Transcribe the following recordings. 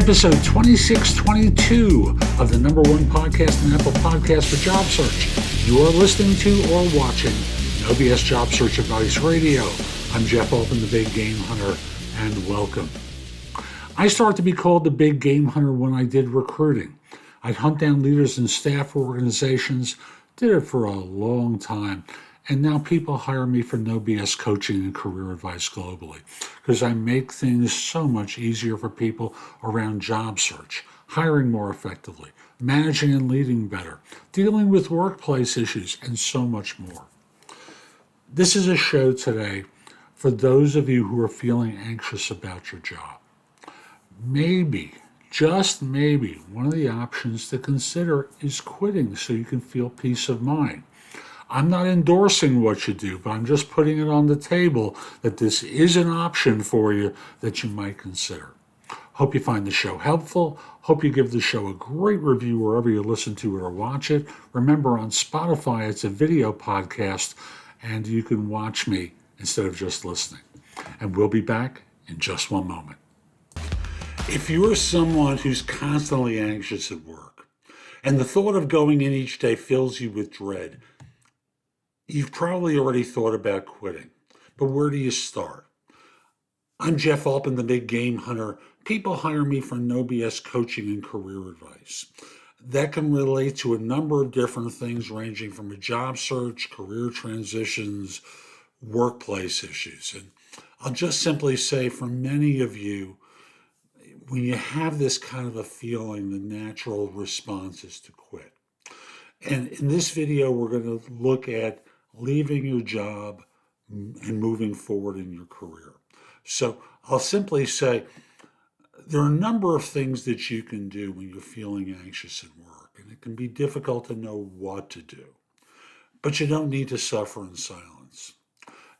episode 2622 of the number one podcast in Apple Podcasts for job search. You are listening to or watching No BS Job Search Advice Radio. I'm Jeff Altman, the Big Game Hunter, and welcome. I started to be called the Big Game Hunter when I did recruiting. I'd hunt down leaders in staff organizations, did it for a long time, and now people hire me for no BS coaching and career advice globally because I make things so much easier for people around job search, hiring more effectively, managing and leading better, dealing with workplace issues, and so much more. This is a show today for those of you who are feeling anxious about your job. Maybe, just maybe, one of the options to consider is quitting so you can feel peace of mind. I'm not endorsing what you do, but I'm just putting it on the table that this is an option for you that you might consider. Hope you find the show helpful. Hope you give the show a great review wherever you listen to it or watch it. Remember, on Spotify, it's a video podcast, and you can watch me instead of just listening. And we'll be back in just one moment. If you're someone who's constantly anxious at work, and the thought of going in each day fills you with dread, you've probably already thought about quitting, but where do you start? I'm Jeff Altman, the Big Game Hunter. People hire me for no BS coaching and career advice. That can relate to a number of different things ranging from a job search, career transitions, workplace issues. And I'll just simply say for many of you, when you have this kind of a feeling, the natural response is to quit. And in this video, we're going to look at leaving your job and moving forward in your career. So I'll simply say there are a number of things that you can do when you're feeling anxious at work, and it can be difficult to know what to do, but you don't need to suffer in silence.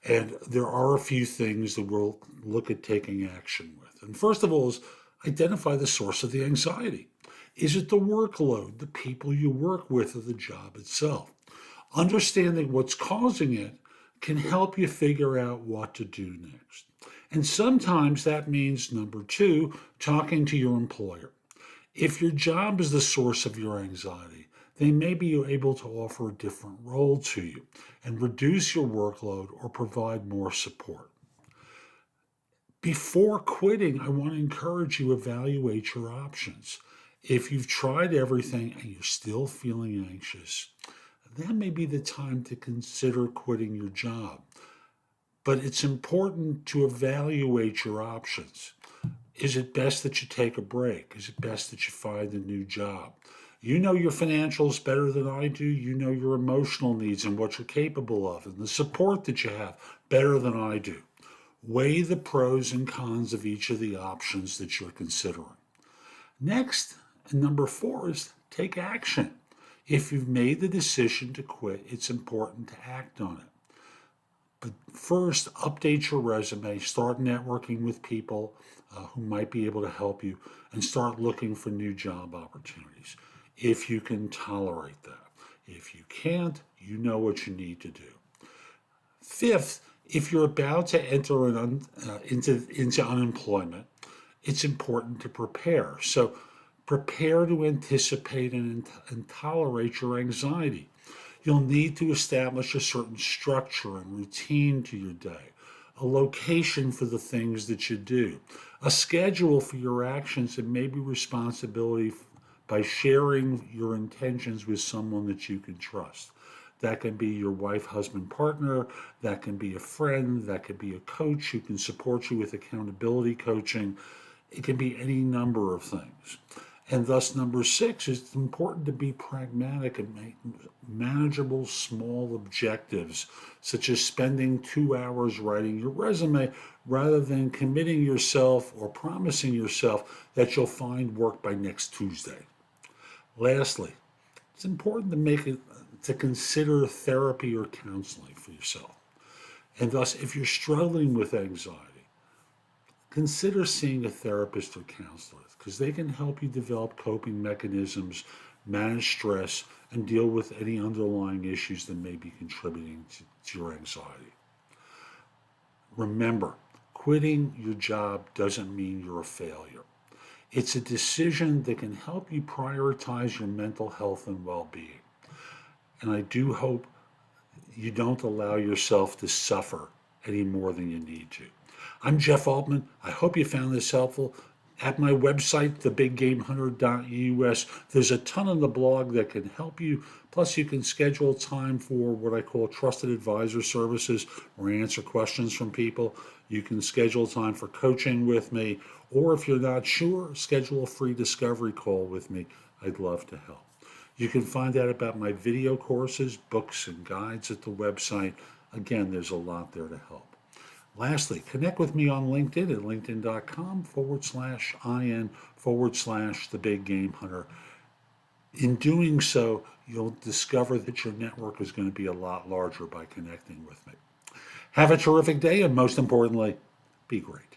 And there are a few things that we'll look at taking action with. And first of all is identify the source of the anxiety. Is it the workload, the people you work with, or the job itself? Understanding what's causing it can help you figure out what to do next. And sometimes that means, number two, talking to your employer. If your job is the source of your anxiety, they may be able to offer a different role to you and reduce your workload or provide more support. Before quitting, I want to encourage you to evaluate your options. If you've tried everything and you're still feeling anxious, that may be the time to consider quitting your job. But it's important to evaluate your options. Is it best that you take a break? Is it best that you find a new job? You know your financials better than I do. You know your emotional needs and what you're capable of and the support that you have better than I do. Weigh the pros and cons of each of the options that you're considering. Next, and number four, is take action. If you've made the decision to quit, it's important to act on it. But first, update your resume, start networking with people who might be able to help you, and start looking for new job opportunities if you can tolerate that. If you can't, you know what you need to do. Fifth, if you're about to enter into unemployment, it's important to prepare. So prepare to anticipate and tolerate your anxiety. You'll need to establish a certain structure and routine to your day, a location for the things that you do, a schedule for your actions, and maybe responsibility by sharing your intentions with someone that you can trust. That can be your wife, husband, partner. That can be a friend. That could be a coach who can support you with accountability coaching. It can be any number of things. And thus, number six, it's important to be pragmatic and make manageable small objectives, such as spending 2 hours writing your resume rather than committing yourself or promising yourself that you'll find work by next Tuesday. Lastly, it's important to consider therapy or counseling for yourself. And thus, if you're struggling with anxiety, consider seeing a therapist or counselor because they can help you develop coping mechanisms, manage stress, and deal with any underlying issues that may be contributing to your anxiety. Remember, quitting your job doesn't mean you're a failure. It's a decision that can help you prioritize your mental health and well-being. And I do hope you don't allow yourself to suffer any more than you need to. I'm Jeff Altman. I hope you found this helpful. At my website, thebiggamehunter.us, there's a ton on the blog that can help you. Plus, you can schedule time for what I call trusted advisor services, where I answer questions from people. You can schedule time for coaching with me, or if you're not sure, schedule a free discovery call with me. I'd love to help. You can find out about my video courses, books, and guides at the website. Again, there's a lot there to help. Lastly, connect with me on LinkedIn at linkedin.com/IN/the Big Game Hunter. In doing so, you'll discover that your network is going to be a lot larger by connecting with me. Have a terrific day, and most importantly, be great.